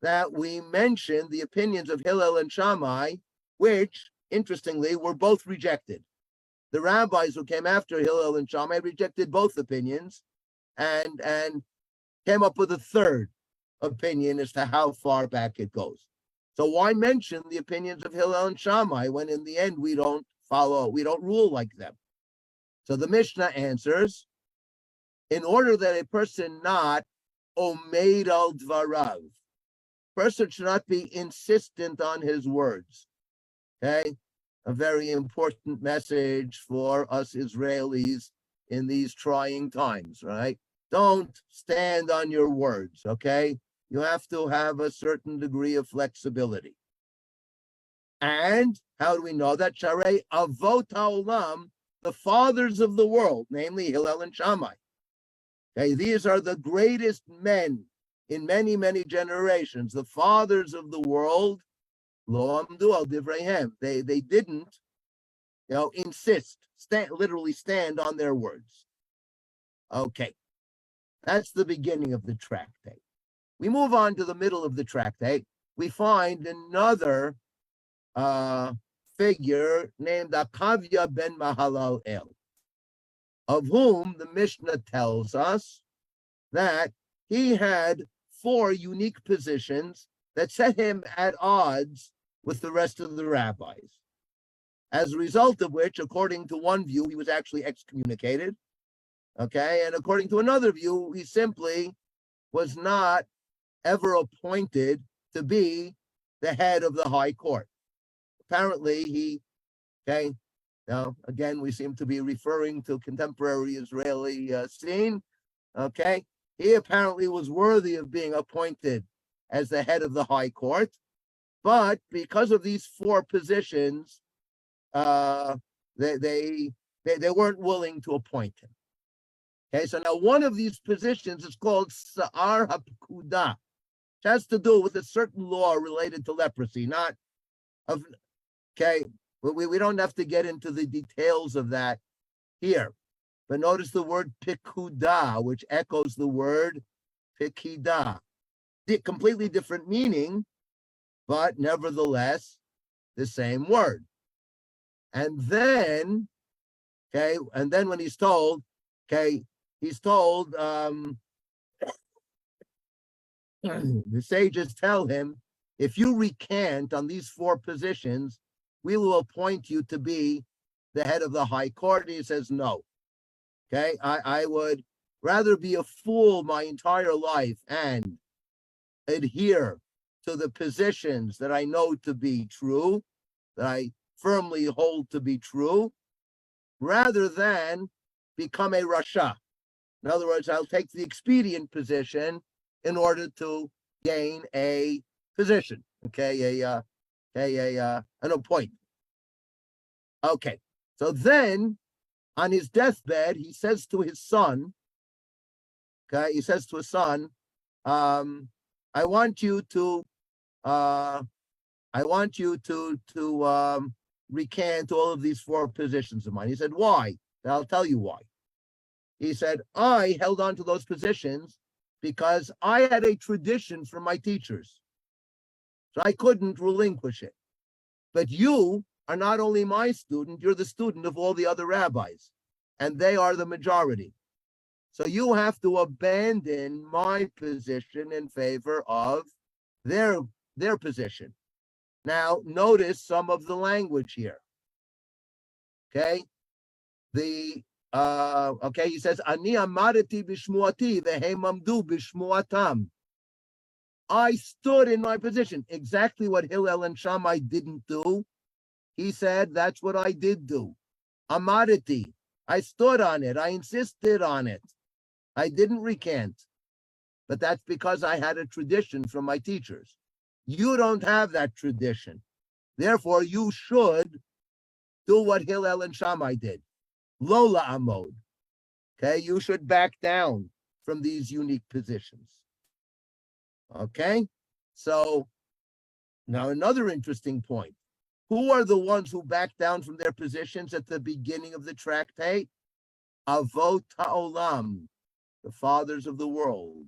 that we mention the opinions of Hillel and Shammai, which, interestingly, were both rejected? The rabbis who came after Hillel and Shammai rejected both opinions and came up with a third opinion as to how far back it goes. So why mention the opinions of Hillel and Shammai when in the end we don't rule like them? So the Mishnah answers, in order that a person not omeid al dvarav, person should not be insistent on his words. Okay? A very important message for us Israelis in these trying times, right? Don't stand on your words, okay? You have to have a certain degree of flexibility. And how do we know that? Sharei avot haolam, the fathers of the world, namely Hillel and Shammai. Okay, these are the greatest men in many, many generations. The fathers of the world, lo amdu al divreihem. They didn't, insist, literally stand on their words. Okay, that's the beginning of the tractate. We move on to the middle of the tractate. We find another figure named Akavia ben Mahalal El, of whom the Mishnah tells us that he had 4 unique positions that set him at odds with the rest of the rabbis. As a result of which, according to one view, he was actually excommunicated. Okay, and according to another view, he simply was not ever appointed to be the head of the high court. Apparently, he, okay, now again, we seem to be referring to contemporary Israeli scene, okay? He apparently was worthy of being appointed as the head of the high court, but because of these four positions, they weren't willing to appoint him. Okay, so now one of these positions is called Sa'ar HaPkuda, which has to do with a certain law related to leprosy, not of, okay, we don't have to get into the details of that here. But notice the word pikuda, which echoes the word pikida. Completely different meaning, but nevertheless, the same word. And then, okay, and then when he's told, okay, he's told, the sages tell him, if you recant on these four positions, we will appoint you to be the head of the high court. And he says, no. Okay, I would rather be a fool my entire life and adhere to the positions that I know to be true, that I firmly hold to be true, rather than become a Rasha. In other words, I'll take the expedient position in order to gain a position, okay, an appointment. Okay, so then on his deathbed, he says to his son, okay, he says to his son, I want you to recant all of these four positions of mine. He said, why? And I'll tell you why. He said, I held on to those positions because I had a tradition from my teachers. So I couldn't relinquish it. But you are not only my student, you're the student of all the other rabbis, and they are the majority. So you have to abandon my position in favor of their position. Now, notice some of the language here. Okay? Okay, he says, Ani amadati bishmuati vehem amdu bishmuatam. I stood in my position. Exactly what Hillel and Shammai didn't do. He said, that's what I did do. Amadati. I stood on it. I insisted on it. I didn't recant. But that's because I had a tradition from my teachers. You don't have that tradition. Therefore, you should do what Hillel and Shammai did. Lola amod. Okay, you should back down from these unique positions. Okay, so now another interesting point. Who are the ones who back down from their positions at the beginning of the tractate? Avot ha'olam, the fathers of the world.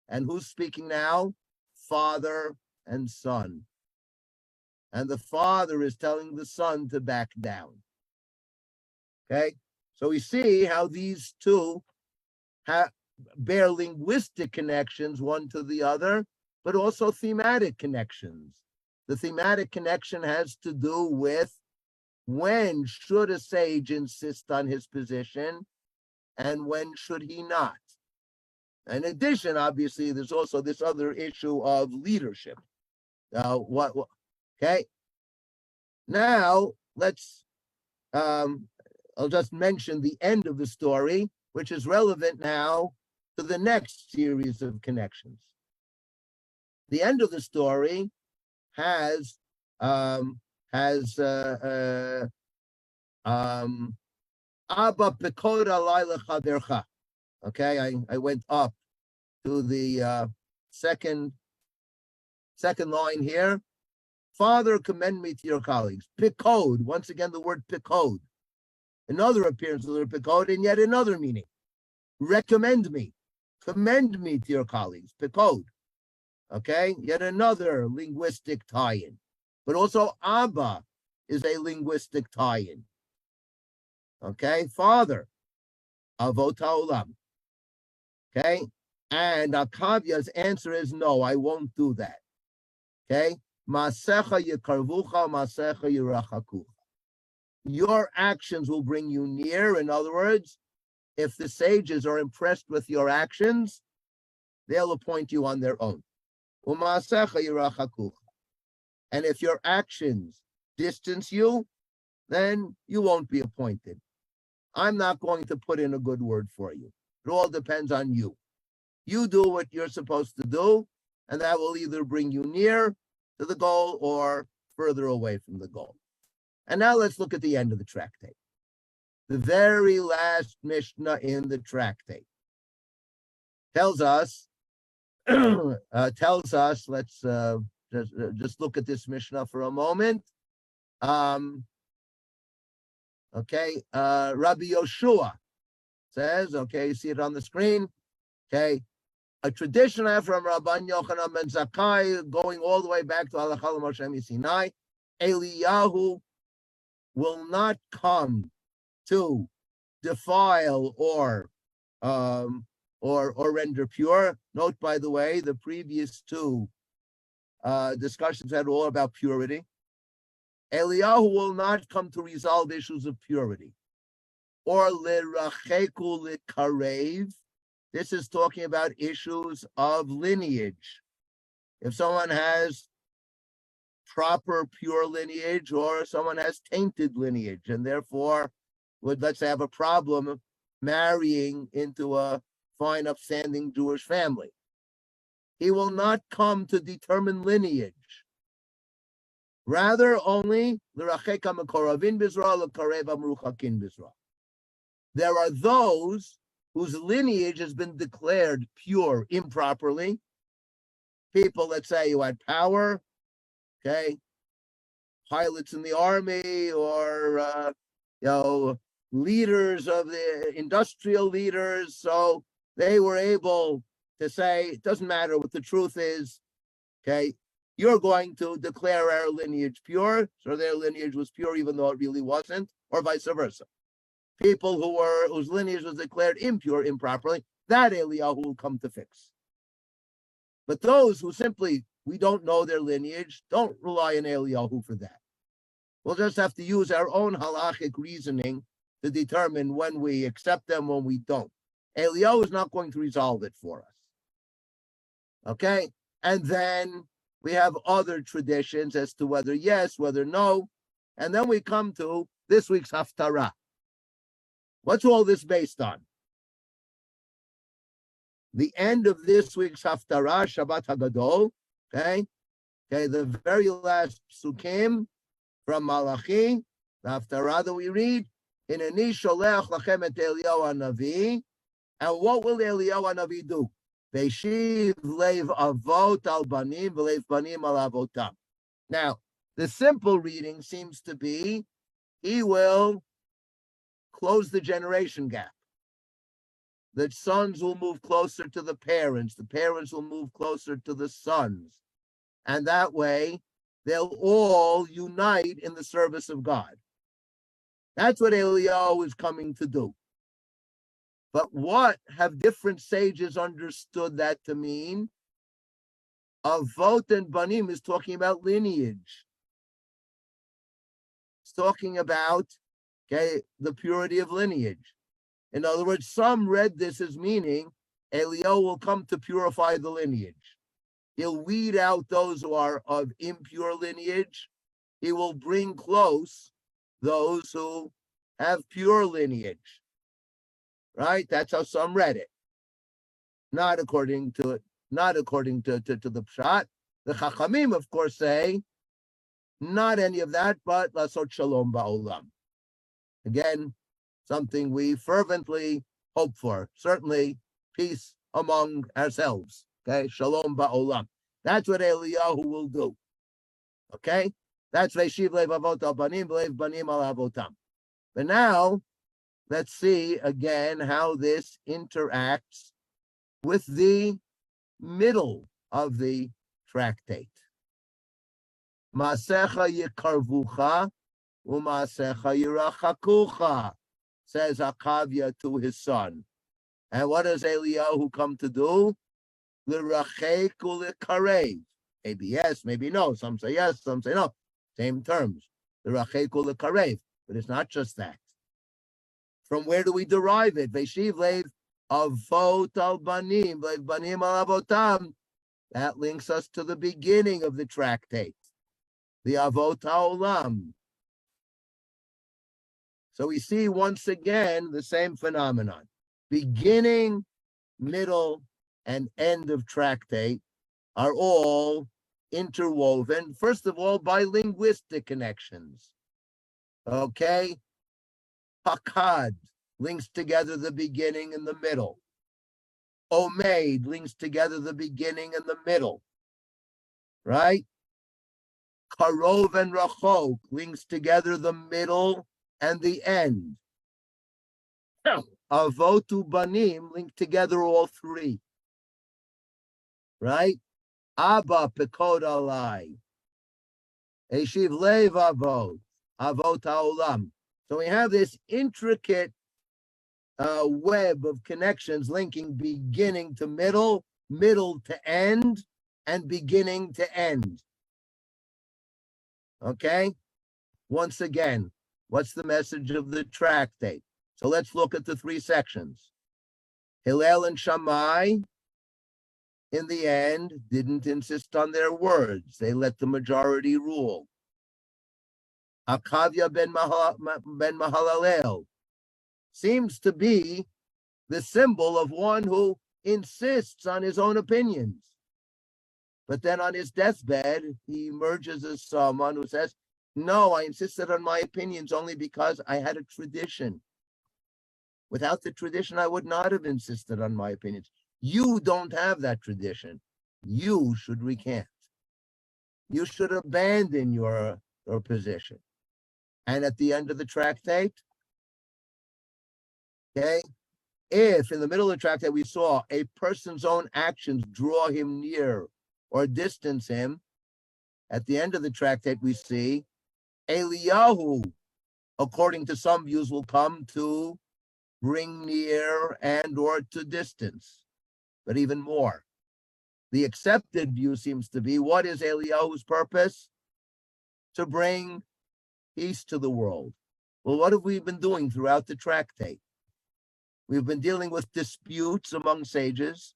And who's speaking now? Father and son. And the father is telling the son to back down. Okay, so we see how these two bear linguistic connections one to the other, but also thematic connections. The thematic connection has to do with when should a sage insist on his position and when should he not. In addition, obviously, there's also this other issue of leadership. Okay? Now, let's, I'll just mention the end of the story, which is relevant now to the next series of connections. The end of the story has Abba Pekod Alai Lechavercha. Okay, I went up to the second line here. Father, commend me to your colleagues. Pekod, once again, the word pekod. Another appearance of the word pekod, and yet another meaning. Recommend me. Commend me to your colleagues. Pekod. Okay, yet another linguistic tie-in. But also Abba is a linguistic tie-in. Okay, Father, Avot Ha'olam. Okay, and Akavya's answer is no, I won't do that. Okay, Masecha Yekarvucha, Masecha Yerachakucha. Your actions will bring you near. In other words, if the sages are impressed with your actions, they'll appoint you on their own. Umasecha Yerachakucha. And if your actions distance you, then you won't be appointed. I'm not going to put in a good word for you. It all depends on you. You do what you're supposed to do, and that will either bring you near to the goal or further away from the goal. And now let's look at the end of the tractate. The very last Mishnah in the tractate tells us, let's just look at this Mishnah for a moment. Rabbi Yoshua says, you see it on the screen, a tradition I have from Rabban Yochanan ben Zakkai, going all the way back to Halakha Moshe Sinai, Eliyahu will not come to defile or render pure. Note, by the way, the previous two discussions had all about purity. Eliyahu will not come to resolve issues of purity. Or liracheku likarev. This is talking about issues of lineage. If someone has proper pure lineage or someone has tainted lineage and therefore would, let's say, have a problem marrying into a fine, upstanding Jewish family, he will not come to determine lineage. Rather, only there are those whose lineage has been declared pure improperly. People, let's say, who had power, pilots in the army, or leaders of the industrial leaders. So they were able to say, it doesn't matter what the truth is, you're going to declare our lineage pure, so their lineage was pure even though it really wasn't, or vice versa. People whose lineage was declared impure improperly, that Eliyahu will come to fix. But those who simply, we don't know their lineage, don't rely on Eliyahu for that. We'll just have to use our own halakhic reasoning to determine when we accept them, when we don't. Eliyahu is not going to resolve it for us. And then we have other traditions as to whether yes, whether no. And then we come to this week's haftarah. What's all this based on? The end of this week's haftarah, Shabbat Hagadol, the very last psukim from Malachi, the haftarah that we read, in Ani Sholech Lachem et Eliyahu Hanavi. And what will Eliyahu Hanavi do? Veshiv leiv avot al banim v'leiv banim al avotam. Now, the simple reading seems to be, he will close the generation gap. The sons will move closer to the parents will move closer to the sons. And that way, they'll all unite in the service of God. That's what Eliyahu is coming to do. But what have different sages understood that to mean? Avot and banim is talking about lineage. It's talking about the purity of lineage. In other words, some read this as meaning Eliyahu will come to purify the lineage. He'll weed out those who are of impure lineage. He will bring close those who have pure lineage. Right? That's how some read it. Not according to the pshat. The Chachamim, of course, say not any of that, but lasot shalom ba'olam. Again, something we fervently hope for. Certainly, peace among ourselves. Shalom ba'olam. That's what Eliyahu will do. That's veshiv leiv avot al banim v'leiv banim al avotam. But now, let's see again how this interacts with the middle of the tractate. Masecha yikarvucha umasecha yirachakucha, says Avie to his son. And what does Eliyahu come to do? L'rachek u'likarev. Maybe yes, maybe no. Some say yes, some say no. Same terms. L'rachek u'likarev. But it's not just that. From where do we derive it? Veshiv leiv avot al banim, leiv banim al avotam. That links us to the beginning of the tractate. the avot haolam. So we see once again the same phenomenon. Beginning, middle, and end of tractate are all interwoven, first of all, by linguistic connections. Okay? Pakad links together the beginning and the middle. Omeid links together the beginning and the middle. Right? Karov and Rachok links together the middle and the end. Avotu Banim link together all three. Right? Abba Pekod Alai. Eshiv Lev Avot. Avot Haolam. So we have this intricate web of connections linking beginning to middle, middle to end, and beginning to end. Okay? Once again, what's the message of the tractate? So let's look at the three sections. Hillel and Shammai, in the end, didn't insist on their words. They let the majority rule. Akavia ben Mahalalel seems to be the symbol of one who insists on his own opinions. But then on his deathbed, he emerges as someone who says, no, I insisted on my opinions only because I had a tradition. Without the tradition, I would not have insisted on my opinions. You don't have that tradition. You should recant. You should abandon your position. And at the end of the tractate, okay, if in the middle of the tractate we saw a person's own actions draw him near or distance him, at the end of the tractate we see Eliyahu, according to some views, will come to bring near and or to distance. But even more, the accepted view seems to be, what is Eliyahu's purpose? To bring peace to the world. Well, what have we been doing throughout the tractate? We've been dealing with disputes among sages,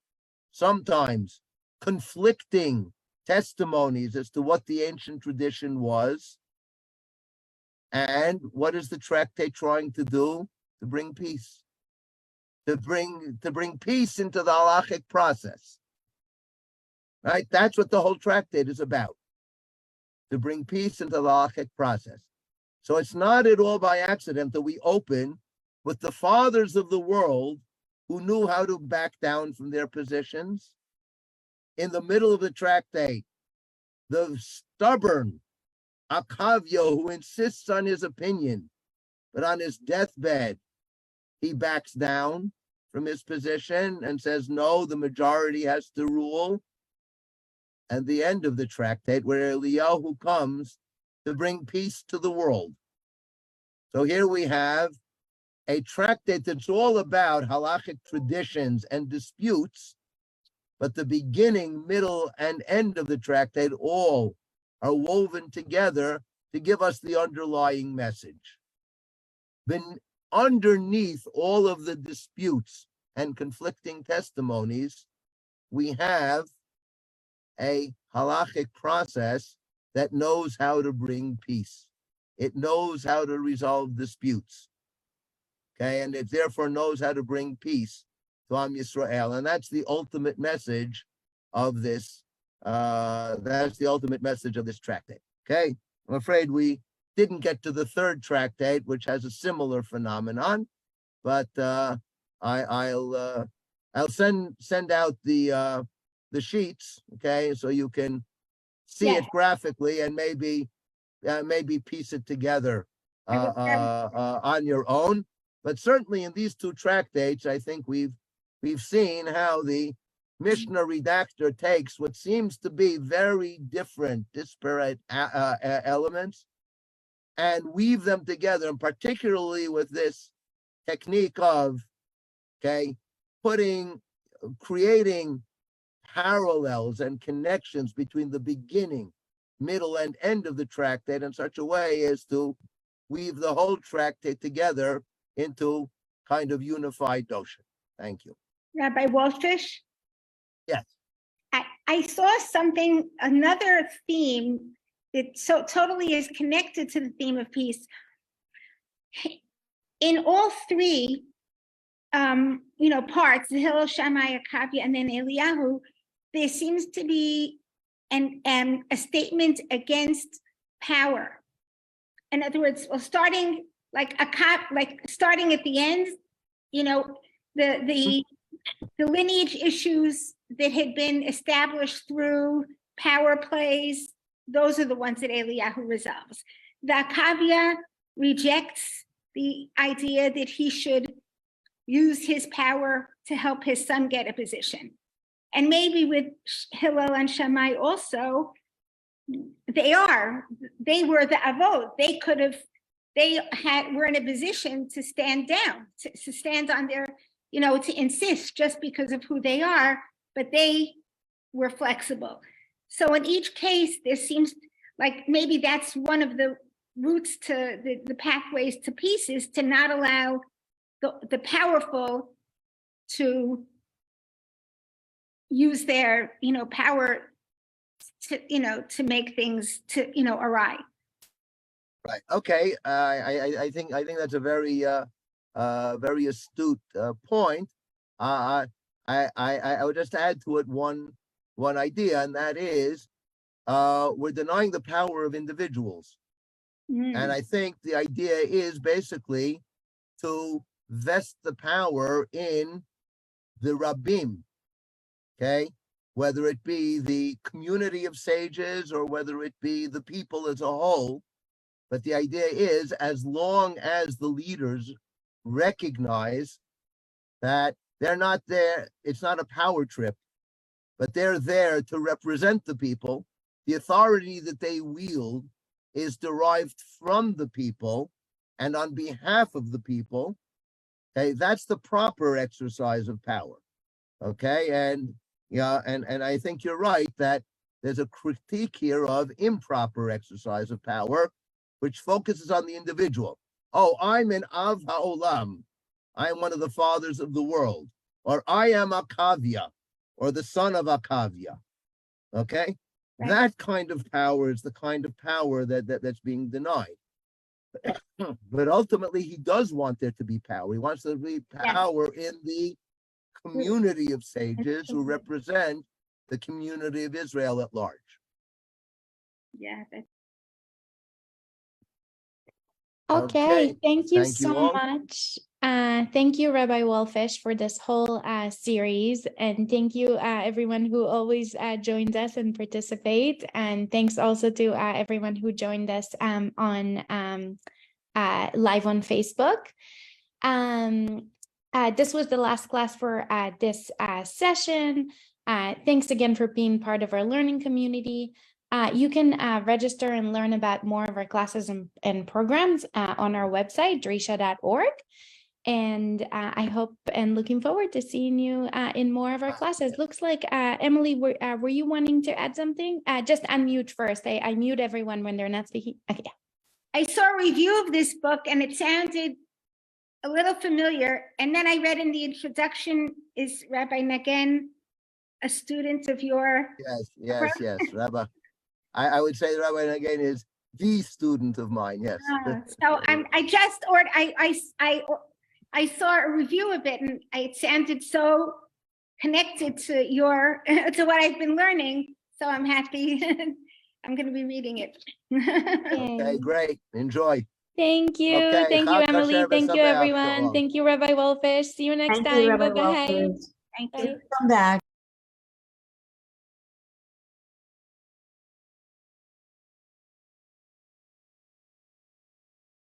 sometimes conflicting testimonies as to what the ancient tradition was. And what is the tractate trying to do? To bring peace. To bring peace into the halakhic process. Right? That's what the whole tractate is about. To bring peace into the halakhic process. So it's not at all by accident that we open with the fathers of the world who knew how to back down from their positions. In the middle of the tractate, the stubborn Akavia who insists on his opinion, but on his deathbed, he backs down from his position and says, no, the majority has to rule. And the end of the tractate, where Eliyahu comes to bring peace to the world. So here we have a tractate that's all about halakhic traditions and disputes, but the beginning, middle, and end of the tractate all are woven together to give us the underlying message. Then underneath all of the disputes and conflicting testimonies, we have a halakhic process that knows how to bring peace. It knows how to resolve disputes. Okay, and it therefore knows how to bring peace to Am Yisrael. And that's the ultimate message of this. That's the ultimate message of this tractate. Okay, I'm afraid we didn't get to the third tractate, which has a similar phenomenon, but I'll send out the sheets, okay, so you can see it graphically and maybe piece it together on your own. But certainly in these two tractates, I think we've seen how the Mishnah redactor takes what seems to be very different, disparate elements and weave them together, and particularly with this technique of, okay, creating parallels and connections between the beginning, middle, and end of the tractate in such a way as to weave the whole tractate together into kind of unified notion. Thank you. Rabbi Walfish? Yes. I saw something, another theme it so totally is connected to the theme of peace. In all three, parts, the Hillel, Shammai, Akavia, and then Eliyahu, there seems to be a statement against power. In other words, starting starting at the end, the lineage issues that had been established through power plays, those are the ones that Eliyahu resolves. The Akavia rejects the idea that he should use his power to help his son get a position. And maybe with Hillel and Shammai also, they were the avot. Were in a position to stand down, to stand on their, to insist just because of who they are, but they were flexible. So in each case, there seems like maybe that's one of the routes to the pathways to peace, is to not allow the powerful to use their, power to make things awry. Right. Okay. I think that's a very very astute point. I would just add to it one idea, and that is we're denying the power of individuals. And I think the idea is basically to vest the power in the Rabbim, okay? Whether it be the community of sages or whether it be the people as a whole. But the idea is, as long as the leaders recognize that they're not there, it's not a power trip, but they're there to represent the people, the authority that they wield is derived from the people and on behalf of the people. Okay, that's the proper exercise of power. Okay, and I think you're right that there's a critique here of improper exercise of power, which focuses on the individual. Oh, I'm an Av Ha'olam. I am one of the fathers of the world. Or I am Akavia, or the son of Akavia. Okay? Right. That kind of power is the kind of power that's being denied. But ultimately, he does want there to be power. He wants there to be power in the community of sages who represent the community of Israel at large. Yeah. Okay, thank you so much. Thank you, Rabbi Walfish, for this whole series. And thank you, everyone who always joins us and participate. And thanks also to everyone who joined us on live on Facebook. This was the last class for this session. Thanks again for being part of our learning community. You can register and learn about more of our classes and programs on our website, drisha.org. And I hope and looking forward to seeing you in more of our classes. Looks like, Emily, were you wanting to add something? Just unmute first. I mute everyone when they're not speaking. Okay. I saw a review of this book and it sounded a little familiar. And then I read in the introduction, is Rabbi Nagen a student of your? Yes, Rabbi. I would say that Rabbi Nagen is the student of mine. Yes. So I saw a review of it, and it sounded so connected to to what I've been learning. So I'm happy. I'm going to be reading it. Okay, great. Enjoy. Thank you. Okay, thank you, Emily. Thank you, everyone. Thank you, Rabbi Wolfish. See you next time. Bye-bye. Thank you. Come back.